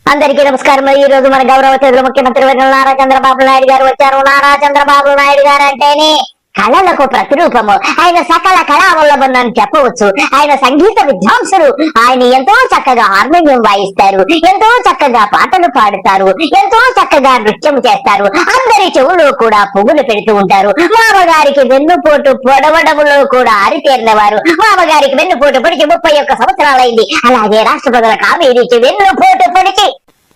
అందరికీ నమస్కారం. ఈ రోజు మన గౌరవ తెలుగు ముఖ్యమంత్రి నారా చంద్రబాబు నాయుడు గారు వచ్చారు. నారా చంద్రబాబు నాయుడు గారు అంటేనే కళలకు ప్రతిరూపము. ఆయన సకల కళావల్లభులని చెప్పవచ్చు. ఆయన సంగీత విద్వాంసులు. ఆయన ఎంతో చక్కగా హార్మోనియం వాయిస్తారు, ఎంతో చక్కగా పాటలు పాడుతారు, ఎంతో చక్కగా నృత్యం చేస్తారు. అందరి చెవులు కూడా పువ్వులు పెడుతూ ఉంటారు. మామగారికి వెన్నుపోటు పొడవడములో కూడా ఆరితేరిన వారు. మామగారికి వెన్నుపోటు పొడిచి 31 సంవత్సరాలైంది. అలాగే రాష్ట్ర ప్రజల కావేరీకి వెన్నుపోటు పొడిచి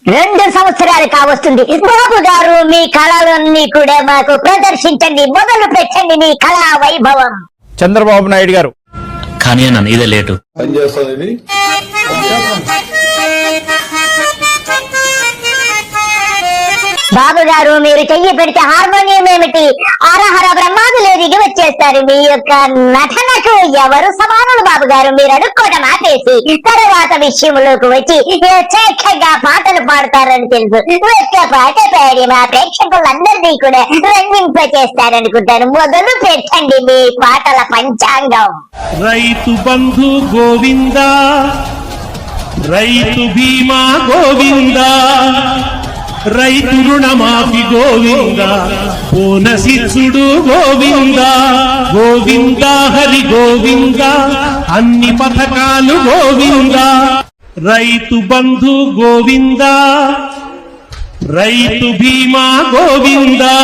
2 సంవత్సరాలు కావస్తుంది. బాబు గారు మీ కళలన్నీ కూడా మాకు ప్రదర్శించండి, మొదలు పెట్టండి మీ కళా వైభవం. చంద్రబాబు నాయుడు గారు కానీ నన్ను ఇదే లేటు బాబు గారు మీరు చెయ్యి పెడితే హార్మోనియం ఏమిటి, ఆరహర బ్రహ్మాదులే దిగి వచ్చేస్తారు. మీ యొక్క నటనకు ఎవరు సమానులు బాబు గారు? మీరు అడుక్కోవడం ఆపేసి తర్వాత విషయంలోకి వచ్చి చక్కగా పాటలు పాడతారని తెలుసు. ఒక్క పాట పాడి మా ప్రేక్షకులందరినీ కూడా రంజింపచేస్తారనుకుంటాను. మొదలు పెట్టండి మీ పాటల పంచాంగం. రైతు బంధు గోవిందా, రైతు బీమా గోవిందా, రైతు రుణమాఫీ గోవిందా, బోనసిచ్చుడు గోవిందా, గోవిందా హరి గోవిందా, అన్ని పథకాలు గోవిందా. రైతు బంధు గోవిందా, రైతు బీమా గోవిందా,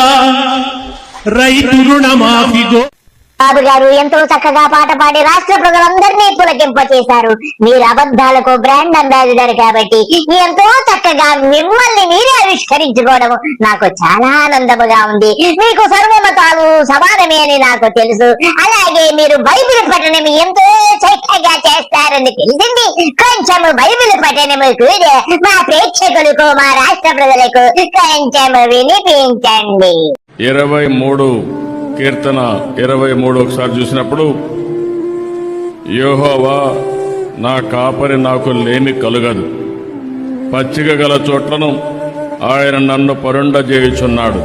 రైతు రుణమాఫీ బాబు గారు ఎంతో చక్కగా పాట పాడి రాష్ట్ర ప్రజలందరినీ పులకింప చేశారు. మీరు అబద్ధాలకు బ్రాండ్ అంబాసిడర్ కాబట్టి ఎంతో చక్కగా మిమ్మల్ని మీరే ఆవిష్కరించుకోవడం నాకు చాలా ఆనందముగా ఉంది. మీకు సర్వమతాలు సమానమే అని నాకు తెలుసు. అలాగే మీరు బైబిల్ పఠనం ఎంతో చక్కగా చేస్తారని తెలిసింది. కొంచెం బైబిల్ పఠనము కూడా మా ప్రేక్షకులకు, మా రాష్ట్ర ప్రజలకు కొంచెం వినిపించండి. 23 కీర్తన 23 ఒకసారి చూసినప్పుడు, యెహోవా నా కాపరి, నాకు లేమి కలుగదు. పచ్చిక గల చోట్లను ఆయన నన్ను పరుండజేయుచున్నాడు.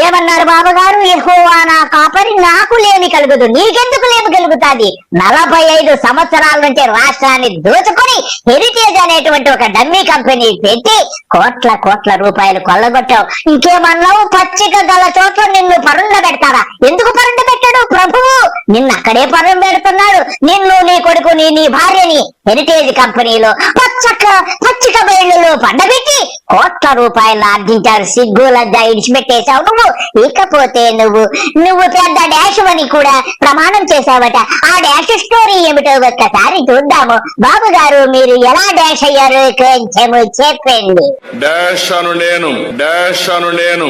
ఏమన్నారు బాబు గారు? యెహోవా నా కాపరి, నాకు లేమి కలుగుదు. నీకెందుకు లేమి కలుగుతాది? 45 సంవత్సరాల నుంచి రాష్ట్రాన్ని దోచుకొని హెరిటేజ్ అనేటువంటి ఒక డమ్మీ కంపెనీ పెట్టి కోట్ల రూపాయలు కొల్లగొట్టావు. ఇంకేమన్నావు? పచ్చిక గల చోట్ల నిన్ను పరుండ పెడతారా? ఎందుకు పరుండ పెట్టాడు ప్రభువు? నిన్ను అక్కడే పరుండ పెడుతున్నాడు. నిన్ను, నీ కొడుకుని, నీ భార్యని హెరిటేజ్ కంపెనీలో పచ్చిక బయళ్ళలో పండబెట్టి కోట్ల రూపాయలు ఆర్జించారు. సిగ్గులద్దా ఇడిచిపెట్టేశావు నువ్వు. ఇకపోతే నువ్వు పెద్ద డాష్ అని కూడా ప్రమాణం చేశావట. ఆ డాష్ స్టోరీ ఏమిటో ఒక్కసారి చూద్దాము. బాబు గారు మీరు ఎలా డాష్ అయ్యారు కొంచెం చెప్పండి. డాష్ అను నేను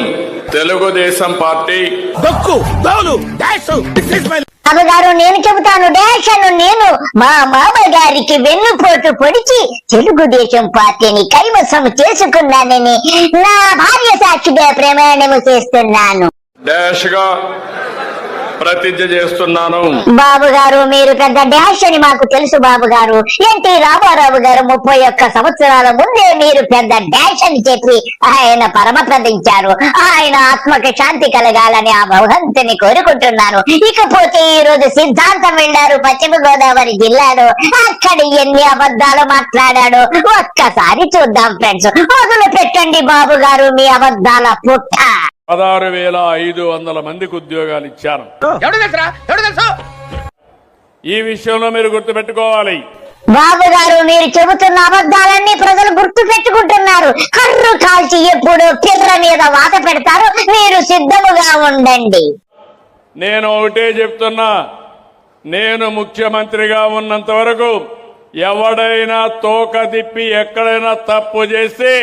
తెలుగుదేశం పార్టీ. బాబు గారు నేను చెబుతాను. డాష్ అను నేను మా మామ గారికి వెన్నుపోటు పొడిచి తెలుగుదేశం పార్టీని కైవసం చేసుకున్నానని నా భార్య సాక్షిగా ప్రమాణము చేస్తున్నాను. డాష్ గా ప్రతిజ్ఞ చేస్తున్నాను. బాబు గారు మీరు పెద్ద డాష్ అని మాకు తెలుసు బాబు గారు. ఎన్టీ రామారావు గారు 31 సంవత్సరాల ముందే మీరు పెద్ద డాష్ అని చెప్పి ఆయన పరమపదించారు. ఆయన ఆత్మకి శాంతి కలగాలని ఆ భగవంతుని కోరుకుంటున్నాను. ఇకపోతే ఈ రోజు సిద్ధాంతం వెళ్ళారు పశ్చిమ గోదావరి జిల్లాలో. అక్కడ ఎన్ని అబద్ధాలు మాట్లాడాడు ఒక్కసారి చూద్దాం ఫ్రెండ్స్. మొదలు పెట్టండి బాబు గారు మీ అబద్ధాల పుట్ట. 16,500 మందికి ఉద్యోగాలు ఇచ్చాను. ఈ విషయంలో మీరు గుర్తుపెట్టుకోవాలి. బాబు గారు మీరు చెబుతున్న అబద్ధాలన్నీ ప్రజలు గుర్తు పెట్టుకుంటున్నారు. కర్రు కాల్చి ఎప్పుడు పిర్ర మీద వాత పెడతారు. మీరు సిద్ధముగా ఉండండి. నేను ఒకటే చెప్తున్నా, నేను ముఖ్యమంత్రిగా ఉన్నంత వరకు ఎవడైనా తోక తిప్పి ఎక్కడైనా తప్పు చేస్తే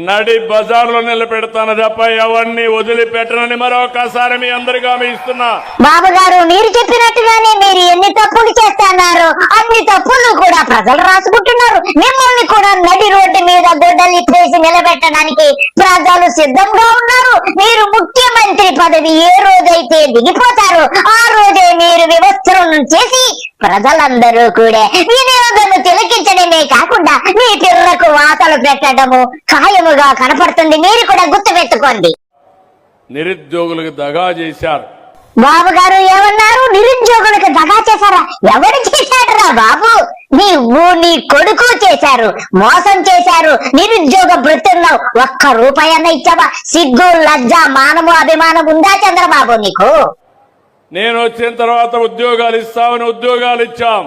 నడి బజార్లో నిలబెడతాను తప్ప ఎవరిని వదిలిపెట్టనని మరొకసారి మీ అందరికీ హామీ ఇస్తున్నా. బాబు గారు మీరు చెప్పినట్టుగానే మీరు ఎన్ని తప్పులు చేస్తున్నారు అన్ని తప్పులు కూడా ప్రజలు రాసుకుంటున్నారు. మిమ్మల్ని కూడా నడి రోడ్డు మీద గొడ్డలి చేసి నిలబెట్టడానికి ప్రజలు సిద్ధంగా ఉన్నారు. మీరు ముఖ్యమంత్రి పదవి ఏ రోజైతే దిగిపోతారో ఆ రోజే మీరు వివస్త్రం చేసి ప్రజలందరూ కూడా వినియోగము తిలకించడమే కాకుండా మీ పిర్రకు వాతలు పెట్టడము ఖాయముగా కనపడుతుంది. మీరు కూడా గుర్తుపెట్టుకోండి. నిరుద్యోగులకు దగా చేశారు. బాబు గారు ఏమన్నారు? నిరుద్యోగులకు దగా చేశారా? ఎవరు చేశాడురా బాబు? నీ కొడుకు చేశారు, మోసం చేశారు. నిరుద్యోగ భృతున్నావు, ఒక్క రూపాయన్నా ఇచ్చావా? సిగ్గు, లజ్జ, మానము, అభిమానం ఉందా చంద్రబాబు నీకు? నేను వచ్చిన తర్వాత ఉద్యోగాలు ఇస్తామని ఉద్యోగాలు ఇచ్చాం.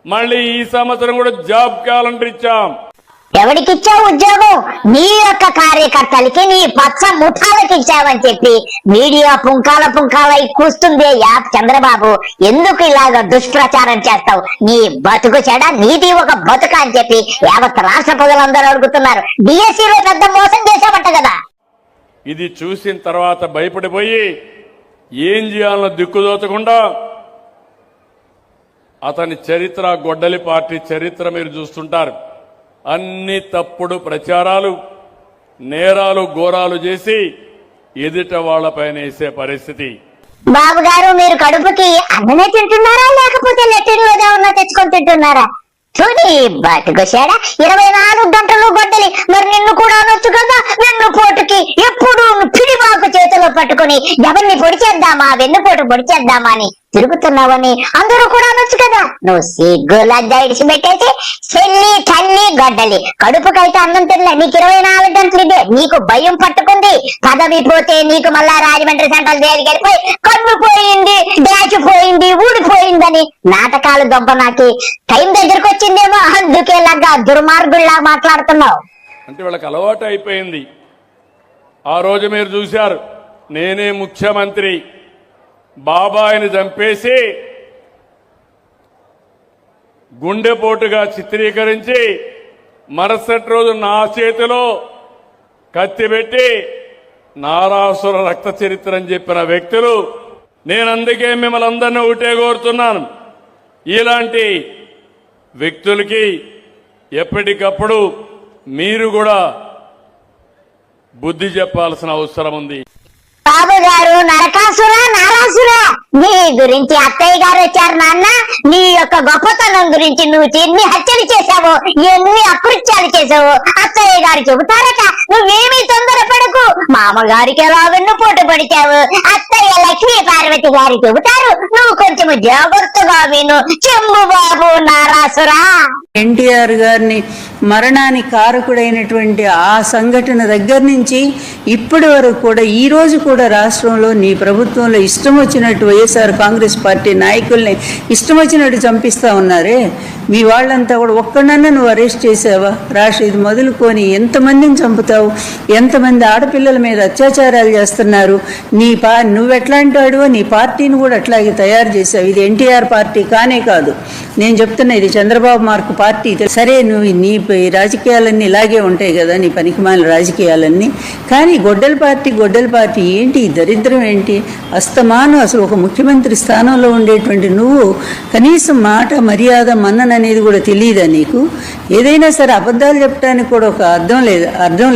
మళ్ళీ ఈ సంవత్సరం కూడా జాబ్ క్యాలెండర్ ఇచ్చాం. ఎవరికిచ్చావు ఉద్యోగం? నీ యొక్క కార్యకర్తలకి, నీ పచ్చ ముఠాలకి ఇచ్చావని చెప్పి మీడియా పుంకాల కూస్తుంది. యాప్ చంద్రబాబు, ఎందుకు ఇలాగ దుష్ప్రచారం చేస్తావు? నీ బతుకు చెడ, నీది ఒక బతుక అని చెప్పి యావత్ రాష్ట్ర ప్రజలందరూ అడుగుతున్నారు. డిఎస్సీలో పెద్ద మోసం చేశామంట కదా. ఇది చూసిన తర్వాత భయపడిపోయి ఏం చేయాలన్న దిక్కుదోచకుండా అతని చరిత్ర, గొడ్డలి పార్టీ చరిత్ర మీరు చూస్తుంటారు. అన్ని తప్పుడు ప్రచారాలు, నేరాలు, ఘోరాలు చేసి ఎదుట వాళ్లపైన వేసే పరిస్థితి. బాబు గారు, మీరు కడుపుకి అన్నమే తింటున్నారా లేకపోతే లెట్రిన్ ఏమన్నా తెచ్చుకొని తింటున్నారా? చూడి బతుకుశాడా, 24 గంటలు గొడ్డలి. మరి నిన్ను కూడా అనొచ్చు కదా. వెన్నుపోటుకి ఎప్పుడు పిడివాకు చేతిలో పట్టుకుని ఎవరిని పొడిచేద్దామా, వెన్నుపోటు పొడిచేద్దామా అని తిరుగుతున్నావని అందరూ కూడా అనొచ్చు కదా. నువ్వు సిగ్గు లజ్జ ఇడిచిపెట్టేసి చెల్లి, తల్లి, గొడ్డలి. కడుపుకైతే అన్నం తినలే, నీకు 24 గంటలు ఇదే. నీకు భయం పట్టుకుంది. పదవి పోతే నీకు మళ్ళా రాజమండ్రి సెంట్రల్ జైలుకి వెళ్ళిపోయి కన్ను పోయింది, డాచ్ పోయింది, ఊడిపోయిందని నాటకాలు దొబ్బ నాకి టైం దగ్గరకు వచ్చిందేమో, అందుకే లాగా దుర్మార్గుల్లా మాట్లాడుతున్నావు. అంటే వాళ్ళకి అలవాటు అయిపోయింది. ఆ రోజు మీరు చూశారు, నేనే ముఖ్యమంత్రి, బాబాయిని చంపేసి గుండెపోటుగా చిత్రీకరించి మరుసటి రోజు నా చేతిలో కత్తి పెట్టి నారాసుర రక్త చరిత్ర అని చెప్పిన వ్యక్తులు. నేను అందుకే మిమ్మల్ని అందరినీ ఒకటే కోరుతున్నాను, ఇలాంటి వ్యక్తులకి ఎప్పటికప్పుడు మీరు కూడా బుద్ధి చెప్పాల్సిన అవసరం ఉంది. బాబు గారు, నరకాసురా, నారాసురా, నీ గురించి అత్తయ్య గారు వచ్చారు. నాన్న, నీ యొక్క గొప్పతనం గురించి నువ్వు ఎన్ని హత్యలు చేశావో, ఎన్ని అకృత్యాలు చేశావో అత్తయ్య గారు చెబుతారట. నువ్వేమీ తొందరపడకు. మామగారికి ఎలా వెన్నుపోటు పడిచావు అత్తయ్య లక్ష్మీ పార్వతి గారు చెబుతారు. నువ్వు కొంచెం జాగ్రత్తగా విను. చెంబు బాబు నారాసురా. ఎన్టీఆర్ గారిని మరణానికి కారకుడైనటువంటి ఆ సంఘటన దగ్గర నుంచి ఇప్పటి వరకు కూడా, ఈ రోజు కూడా రాష్ట్రంలో నీ ప్రభుత్వంలో ఇష్టం వచ్చినట్టు వైఎస్ఆర్ కాంగ్రెస్ పార్టీ నాయకుల్ని ఇష్టం వచ్చినట్టు చంపిస్తా ఉన్నారే. మీ వాళ్ళంతా కూడా ఒక్కడన్నా నువ్వు అరెస్ట్ చేసావా? ఇది మొదలుకొని ఎంతమందిని చంపుతావు? ఎంతమంది ఆడపిల్లల మీద అత్యాచారాలు చేస్తున్నారు? నువ్వెట్లాంటి వాడువో నీ పార్టీని కూడా అట్లాగే తయారు చేసావు. ఇది ఎన్టీఆర్ పార్టీ కానే కాదు. నేను చెప్తున్నా, ఇది చంద్రబాబు మార్కు పార్టీ. సరే, నువ్వు నీ రాజకీయాలన్నీ ఇలాగే ఉంటాయి కదా, నీ పనికిమాలిన రాజకీయాలన్నీ. కానీ గొడ్డల పార్టీ ఏంటి? దరిద్రం ఏంటి? అస్తమానం అసలు ఒక ముఖ్యమంత్రి స్థానంలో ఉండేటువంటి నువ్వు కనీసం మాట, మర్యాద, మన్నన అనేది కూడా తెలియదా నీకు? ఏదైనా సరే అబద్ధాలు చెప్పడానికి కూడా ఒక అర్థం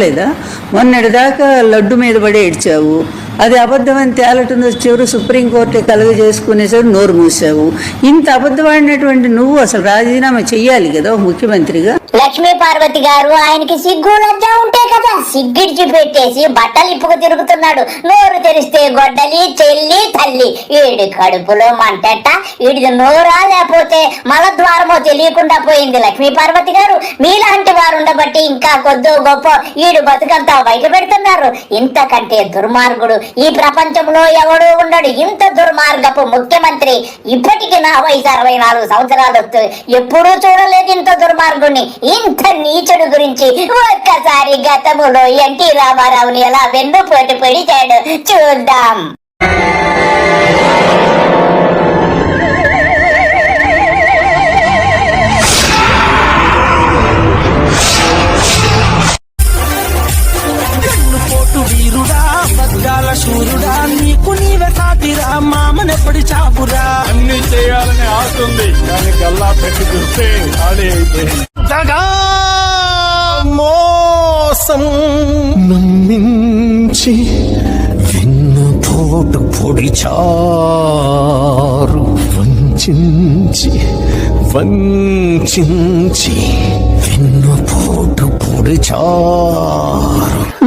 లేదా? మొన్నటిదాకా లడ్డు మీద పడే ఏడ్చావు, అది అబద్ధం అని తేలటం చివరి సుప్రీంకోర్టే కలుగజేసుకునేసరికి నోరు మూసావు. ఇంత అబద్ధమైనటువంటి నువ్వు అసలు రాజీనామా చెయ్యాలి కదా ముఖ్యమంత్రిగా. లక్ష్మీ పార్వతి గారు, ఆయనకి సిగ్గు లజ్జ ఉంటే కదా సిగ్గిడిచి పెట్టేసి బట్టలు ఇప్పుకు తిరుగుతున్నాడు. నోరు తెరిస్తే గొడ్డలి, చెల్లి, తల్లి. ఈడి కడుపులో మంటట, ఈడిది నోరా లేకపోతే మలద్వారమో తెలియకుండా పోయింది. లక్ష్మీ పార్వతి గారు, మీలాంటి వారు ఉండబట్టి ఇంకా కొద్దో గొప్ప ఈడు బతుకంతా బయట పెడుతున్నారు. ఇంతకంటే దుర్మార్గుడు ఈ ప్రపంచంలో ఎవడూ ఉండడు. ఇంత దుర్మార్గపు ముఖ్యమంత్రి ఇప్పటికి నా వయసు 64 సంవత్సరాలు. ఎప్పుడూ చూడలేదు ఇంత దుర్మార్గుని, ఇంత నీచుడు గురించి. ఒక్కసారి గతములో ఎన్టీ రామారావుని ఎలా వెన్నుపోటు పొడిచాడు చూద్దాం. శూరుడా, నీకు నీవే సాటిరా, మామనెప్పటి చాపురా. అన్ని చేయాలని ఆశ ఉంది, కానీ గల్లా పెట్టి చూస్తే ఖాళీ అయిపోయింది. దగా మోసం నమ్మించి వెన్నుపోటు పొడిచారు, వంచించి వెన్నుపోటు పొడిచారు.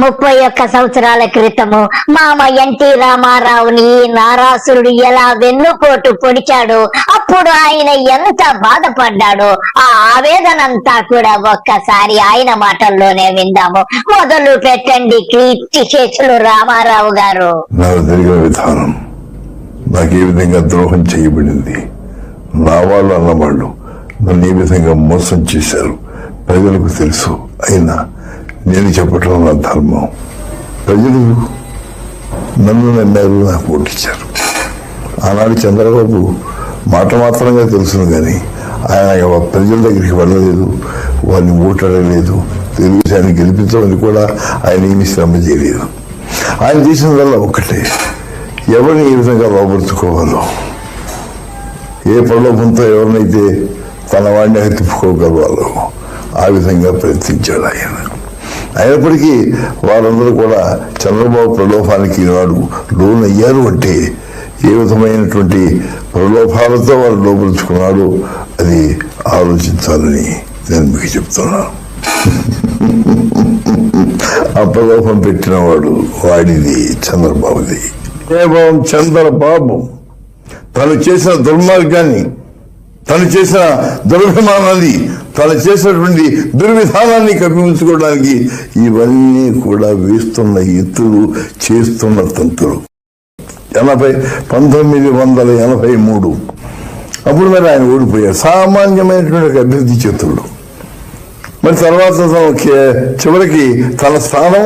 31 సంవత్సరాల క్రితము మామ ఎన్టీ రామారావుని నారాసురుడు ఎలా వెన్నుపోటు పొడిచాడు, అప్పుడు ఆయన ఎంత బాధపడ్డాడో ఆ ఆవేదనంతా కూడా ఒక్కసారి ఆయన మాటల్లోనే విందాము. మొదలు పెట్టండి కీర్తి శేషులు రామారావు గారు. నాకు జరిగిన విధానం, నాకు ఏ విధంగా ద్రోహం చేయబడింది, నా వాళ్ళు అన్నవాళ్ళు నన్ను ఏ విధంగా మోసం చేశారు ప్రజలకు తెలుసు. అయినా నేను చెప్పటం నా ధర్మం. ప్రజలు నన్ను నమ్మారు, నాకు ఓటిచ్చారు. ఆనాడు చంద్రబాబు మాట మాత్రంగా తెలుసును కానీ ఆయన ప్రజల దగ్గరికి వెళ్ళలేదు, వారిని ఓటాడలేదు, తెలుగుదేశాన్ని గెలిపించమని కూడా ఆయన ఏమీ శ్రమ చేయలేదు. ఆయన చేసినదల్లా ఒక్కటే, ఎవరిని ఏ విధంగా లోపరుచుకోవాలో, ఏ ప్రలోభంతో ఎవరినైతే తన వాడిని తిప్పుకోగలవాలో ఆ విధంగా ప్రయత్నించాడు ఆయన. అయినప్పటికీ వారందరూ కూడా చంద్రబాబు ప్రలోభానికి ఈనాడు లోనయ్యారు అంటే ఏ విధమైనటువంటి ప్రలోభాలతో వారు లోపరుచుకున్నాడు అది ఆలోచించాలని నేను మీకు చెప్తున్నాను. ఆ ప్రలోభం పెట్టిన వాడిది చంద్రబాబుది. కేవలం చంద్రబాబు తను చేసిన దుర్మార్గాన్ని, తను చేసిన దురభిమానాన్ని, తను చేసినటువంటి దుర్విధానాన్ని కప్పిపుచ్చుకోవడానికి ఇవన్నీ కూడా వేస్తున్న ఎత్తులు, చేస్తున్న తంతులు. 1983 అప్పుడు మరి ఆయన ఓడిపోయారు. సామాన్యమైనటువంటి అభ్యర్థి చేతుల్లో. మరి తర్వాత చివరికి తన స్థానం,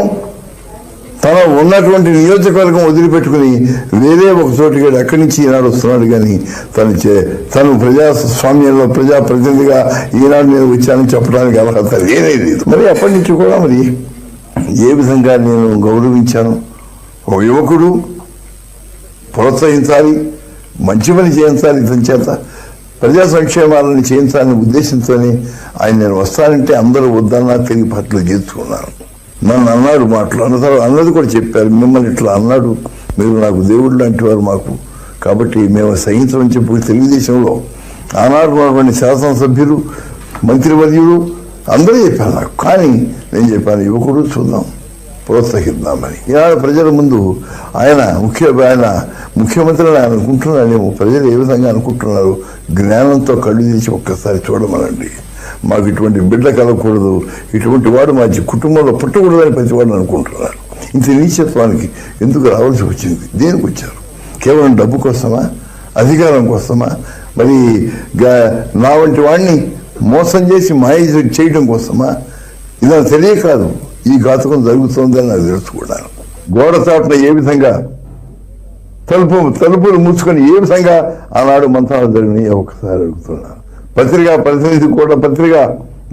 తన ఉన్నటువంటి నియోజకవర్గం వదిలిపెట్టుకుని వేరే ఒక చోటుకి అక్కడి నుంచి ఈనాడు వస్తున్నాడు. కానీ తను ప్రజాస్వామ్యంలో ప్రజాప్రతినిధిగా ఈనాడు నేను వచ్చానని చెప్పడానికి అర్హత లేనే లేదు. మరి అప్పటి నుంచి కూడా మరి ఏ విధంగా నేను గౌరవించాను. ఒక యువకుడు ప్రోత్సహించాలి, మంచి పని చేయించాలి, ఇతని చేత ప్రజా సంక్షేమాలను చేయించాలనే ఉద్దేశంతోనే ఆయన నేను వస్తానంటే అందరూ వద్దన్నా తిరిగి పట్ల చేర్చుకున్నాను. నన్ను అన్నాడు మాటలు అన్నది కూడా చెప్పారు, మిమ్మల్ని ఇట్లా అన్నాడు, మీరు నాకు దేవుడు లాంటి వారు మాకు, కాబట్టి మేము సహించమని చెప్పి తెలుగుదేశంలో ఆనాడు ఉన్నటువంటి శాసనసభ్యులు, మంత్రివర్యులు అందరూ చెప్పారు నాకు. కానీ నేను చెప్పాను, యువకుడు చూద్దాం, ప్రోత్సహిద్దామని. ఈనాడు ప్రజల ముందు ఆయన ముఖ్యమంత్రి అని అనుకుంటున్నాడేమో, ప్రజలు ఏ విధంగా అనుకుంటున్నారు జ్ఞానంతో కళ్ళు తీసి ఒక్కసారి చూడమనండి. మాకు ఇటువంటి బిడ్డ కలగకూడదు, ఇటువంటి వాడు మా కుటుంబంలో పుట్టకూడదని ప్రతి వాడు అనుకుంటున్నారు. ఇంత నీచత్వానికి ఎందుకు రావాల్సి వచ్చింది? దేనికి వచ్చారు? కేవలం డబ్బు కోసమా, అధికారం కోసమా, మరి నా వంటి వాడిని మోసం చేసి మాయ చేయడం కోసమా? ఇది నాకు తెలియకాదు ఈ ఘాతకం జరుగుతోందని నాకు తెలుసుకున్నాను. గోడ చాటున ఏ విధంగా తలుపులు మూసుకొని ఏ విధంగా ఆనాడు మంత్రాలు జరిగినాయి ఒకసారి అడుగుతున్నాను. పత్రికా ప్రతినిధి కూడా, పత్రికా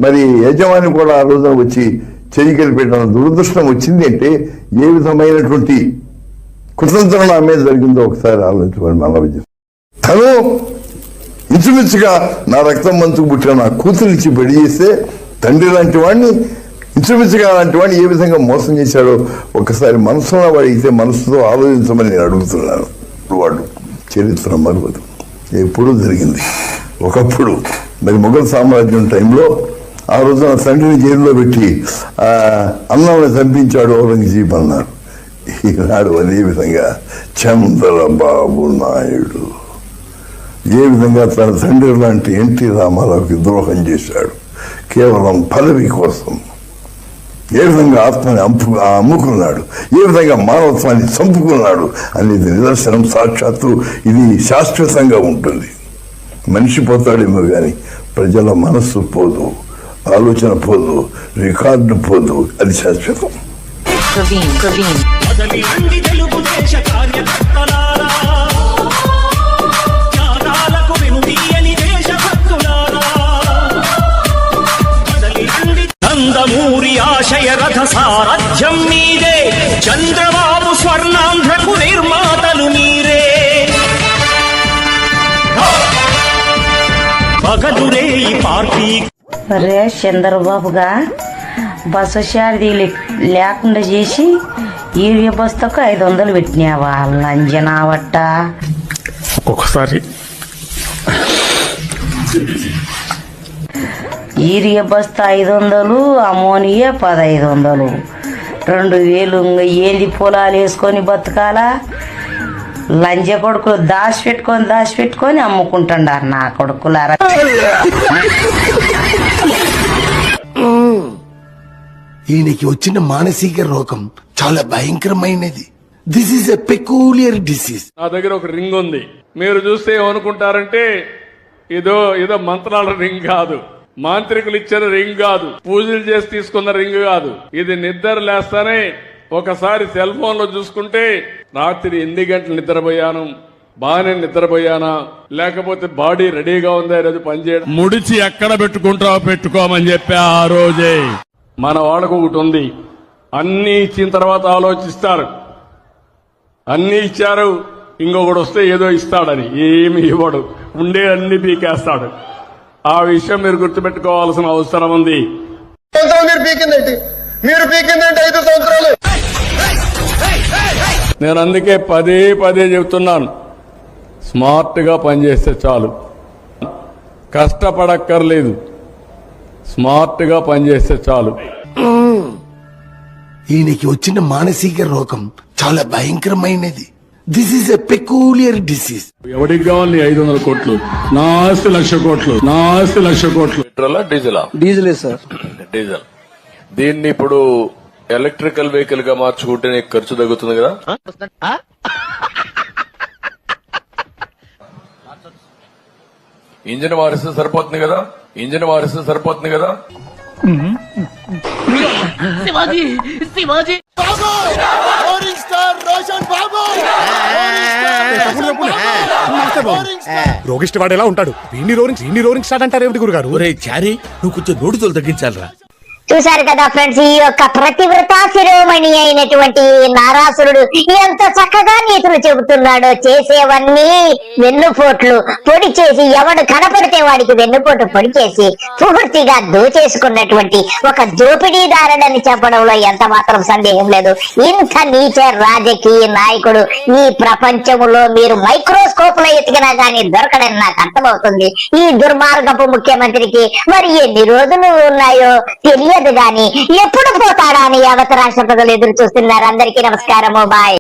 మరి యజమాని కూడా ఆ రోజున వచ్చి చెయ్యికెళ్ళి పెట్టిన దురదృష్టం వచ్చింది అంటే ఏ విధమైనటువంటి కుతంత్రం నా మీద జరిగిందో ఒకసారి ఆలోచించుకోవాలి. మనవి తను ఇంచుమించుగా నా రక్తం మంచుకు పుట్టిన నా కూతురిచ్చి బడి చేస్తే తండ్రి లాంటి వాడిని, ఇంచుమించుగా లాంటి వాడిని ఏ విధంగా మోసం చేశాడో ఒకసారి మనసులో వాడితే మనసుతో ఆలోచించమని నేను అడుగుతున్నాను. వాడు చరిత్ర మరువదు, ఎప్పుడూ జరిగింది. ఒకప్పుడు మరి మొఘల్ సామ్రాజ్యం టైంలో ఆ రోజున తండ్రిని జైల్లో పెట్టి అన్నంని చంపించాడు ఔరంగజీబ్ అన్నారు. ఈనాడు అదే విధంగా చంద్రబాబు నాయుడు ఏ విధంగా తన తండ్రి లాంటి ఎన్టీ రామారావుకి ద్రోహం చేశాడు కేవలం పదవి కోసం, ఏ విధంగా ఆత్మని అమ్ముకున్నాడు, ఏ విధంగా మానవత్వాన్ని చంపుకున్నాడు అనేది నిదర్శనం. సాక్షాత్తు ఇది శాశ్వతంగా ఉంటుంది. మనిషి పోతాడేమో కానీ ప్రజల మనస్సు పోదు, ఆలోచన పోదు, రికార్డు పోదు, అది శాశ్వతం. నందమూరి ఆశయ రథ సారథ్యం మీదే, చంద్రబాబు స్వర్ణాంధ్రకు నిర్మాతలు మీరే. పగదురే ఈ పార్టీ రే చంద్రబాబుగా బస్సు ఛార్జీలు లేకుండా చేసి యూరియా బస్తాకు 500 పెట్టినావా? లంజనావట్ట. ఒక్కొక్కసారి యూరియా బస్తా 500, అమోనియా 1500, 2000. ఇంకా ఏంది పొలాలు వేసుకొని బతకాలా? లంజ కొడుకులు దాచిపెట్టుకొని అమ్ముకుంటున్నారు నా కొడుకులారా. ఈయనకి వచ్చిన మానసిక రోగం చాలా భయంకరమైనది. This is a peculiar disease. నా దగ్గర ఒక రింగ్ ఉంది. మీరు చూస్తే ఏమనుకుంటారంటే ఏదో మంత్రాల రింగ్ కాదు, మాంత్రికులు ఇచ్చిన రింగ్ కాదు, పూజలు చేసి తీసుకున్న రింగ్ కాదు. ఇది నిద్ర లేస్తానే ఒకసారి సెల్ ఫోన్ లో చూసుకుంటే రాత్రి 8 గంటలు నిద్రపోయాను, బాగానే నిద్రపోయానా, లేకపోతే బాడీ రెడీగా ఉందా ఈరోజు పనిచేయడం, ముడిచి ఎక్కడ పెట్టుకుంటావో పెట్టుకోమని చెప్పా ఆ రోజే. మన వాళ్ళకు ఒకటి ఉంది, అన్ని ఇచ్చిన తర్వాత ఆలోచిస్తారు. అన్ని ఇచ్చారు, ఇంకొకటి వస్తే ఏదో ఇస్తాడని. ఏమి ఇవ్వడు, ఉండే అన్ని పీకేస్తాడు. ఆ విషయం మీరు గుర్తుపెట్టుకోవాల్సిన అవసరం ఉంది. మీరు పీకిందంటే 5 సంవత్సరాలు. నేను అందుకే పదే చెబుతున్నాను, స్మార్ట్ గా పనిచేస్తే చాలు, కష్టపడక్కర్లేదు, స్మార్ట్ గా పనిచేస్తే చాలు. ఈయనకి వచ్చిన మానసిక రోగం చాలా భయంకరమైనది. This is a peculiar disease. ఎవరికి కావాలి 500 కోట్లు? నా ఆస్తి 1,00,000 కోట్లు, నా ఆస్తి 1,00,000 కోట్లు. పెట్రోలా డీజిలా? డీజిలే సార్. డీజిల్. దీన్ని ఇప్పుడు ఎలక్ట్రికల్ వెహికల్ గా మార్చుకుంటే నీకు ఖర్చు తగ్గుతుంది కదా. ఇంజిన్ మారిస్తే సరిపోతుంది కదా, ఇంజిన్ మారిస్తే సరిపోతుంది కదా. రోగిష్టి వాడు ఎలా ఉంటాడు? వీడిని రోరింగ్ స్టార్ట్ అంటారు ఏమిటి గురుగారు? నువ్వు కొంచెం నోటుతో తగ్గించాలరా. చూశారు కదా ఫ్రెండ్స్, ఈ యొక్క ప్రతివ్రత శిరోమణి అయినటువంటి నారాసురుడు ఎంత చక్కగా నీతులు చెబుతున్నాడో. చేసేవన్నీ వెన్నుపోట్లు పొడి చేసి, ఎవడు కనపడితే వాడికి వెన్నుపోటు పొడి చేసి పూర్తిగా దోచేసుకున్నటువంటి ఒక దోపిడీదారుడని చెప్పడంలో ఎంత మాత్రం సందేహం లేదు. ఇంత నీచ రాజకీయ నాయకుడు ఈ ప్రపంచంలో మీరు మైక్రోస్కోప్ లో ఎతికినా గానీ దొరకడని నాకు అర్థమవుతుంది. ఈ దుర్మార్గపు ముఖ్యమంత్రికి మరి ఎన్ని రోజులు ఉన్నాయో తెలియదు గాని ఎప్పుడు పోతాడా అని యావత్ రాష్ట్ర ప్రజలు ఎదురు చూస్తున్నారు. అందరికీ నమస్కారము, బాయ్.